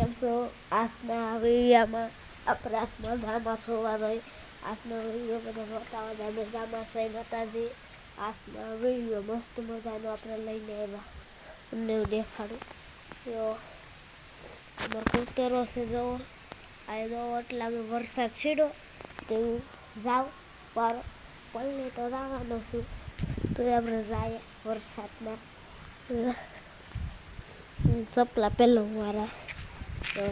કેમ છો? આજના વિડીયોમાં આપણે મજામાં જોવા રહી. આજનો વિડીયો બધા બતાવવા મજામાં છે માતાજી. આજના વિડીયો મસ્ત મજાનો આપણે લઈને આવ્યા. તમને દેખાડું તો અમારો કૂતરો છે જોવો. આ જો એટલા વરસાદ છીડો તો જાવ પર પલ્લે તો જવાનો છું તો આપણે જાય વરસાદના ચપલા પહેલો મારા તો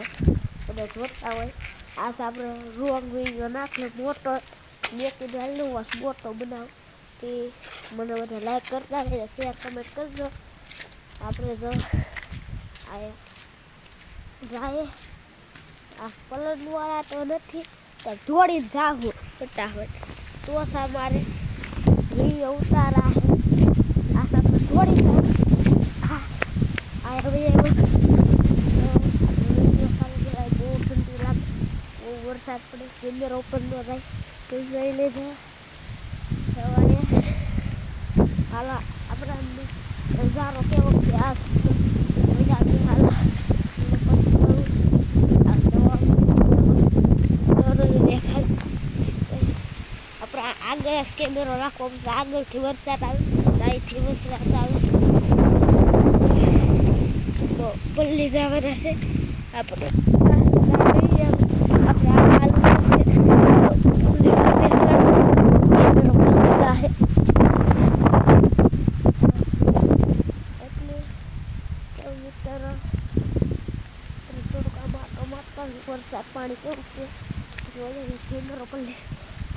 બધા જોતા હોય. આજ આપણે રોંગ વિડીયો નાખ્યો મોટો મેં કીધું હાલું વાસ મોટો બનાવ કે મને બધા લાઈક કરતા રહેજો, શેર કમેન્ટ કરજો. આપણે જો આ જાય આ પલટવાળા તો નથી તો દોડીને જાવું ફટાફટ તો સા મારે વિડીયો ઉતારા હે. આ આપણે દોડી જાવ આ હવે વરસાદ પડે કેમેરો ઉપર ન જાય તો જોઈ લેજો. સવારે હાલા આપણા નજારો કેવો છે આ મજા આવી હાલા પછી દેખાય આપણે આગળ કેમેરો રાખવો પડશે. આગળથી વરસાદ આવે સાઈડથી વરસાદ આવે તો પલ્લી જવાના છે આપણે. વરસાદ પાણી કેવું છે જોઈએ કેમેરો પલ્લે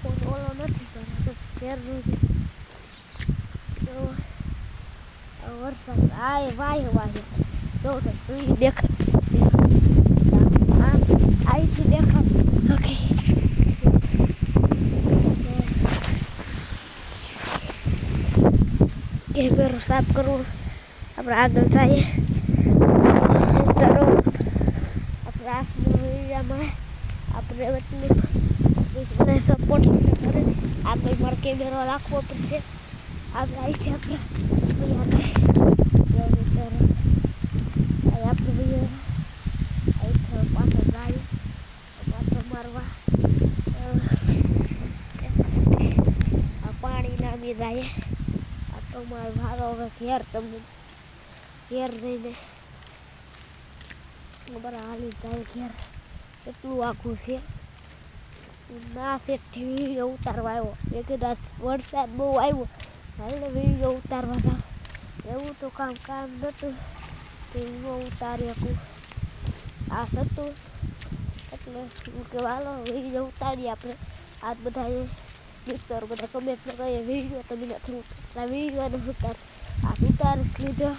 ફોન ઓલો નથી કરે ઘેરનું તો વરસાદ આ વાય જો દેખાય અહીંથી દેખાય. ઓકે કેમેરો સાફ કરવો આપણે આગળ જઈએ. વિડીયોમાં આપણે એટલું બધા સપોર્ટ કરે આગળ મારો કેમેરો રાખવો પડશે. આગળ અહીંથી આપણે આપણે અહીંથી પાછળ જાય પાછો મારવા આ પાણી નામી જાય. આ તો મારો ભારો હવે ઘેર તમને ઘેર જઈને બરાબર હાલી જાય ઘેર. એટલું આખું છે ના સેટથી વિડીયો ઉતારવા આવ્યો. એ કદાચ વરસાદ બહુ આવ્યો હાલે વિડીયો ઉતારવા જાવ એવું તો કામ નહોતું તો હું ઉતારી શકું. આ હતું એટલે હું કે હાલો વિડીયો ઉતારીએ આપણે. આ બધા મિત્રો બધા કમેન્ટ કરીએ વિડીયો તમે નથી ઉતારતા વિડીયોને ઉતાર આ ઉતારી લીધો.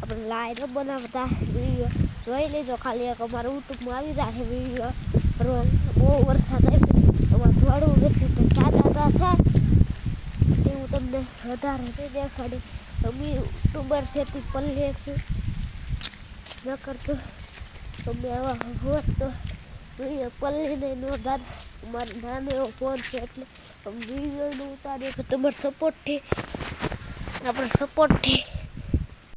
આપણે લાઈન બનાવતા વિડીયો જોઈ લેજો. ખાલી એક અમારા યુટ્યુબમાં આવી જાય વિડીયો રોજ બહુ વરસાદ આવશે તમારે થોડું બેસી તો સાદા થશે એવું તમને વધારે નહીં દેખાડે. અમે યુટ્યુબર છે તે પલ્લે છે ન કરતો તમે આવા હોત તો વિડીયો પલ્લે નહીં નોંધાર. અમારે નાનો એવો ફોન છે એટલે અમે વિડીયોનું ઉતારીએ કે તમારા સપોર્ટથી આપણે સપોર્ટથી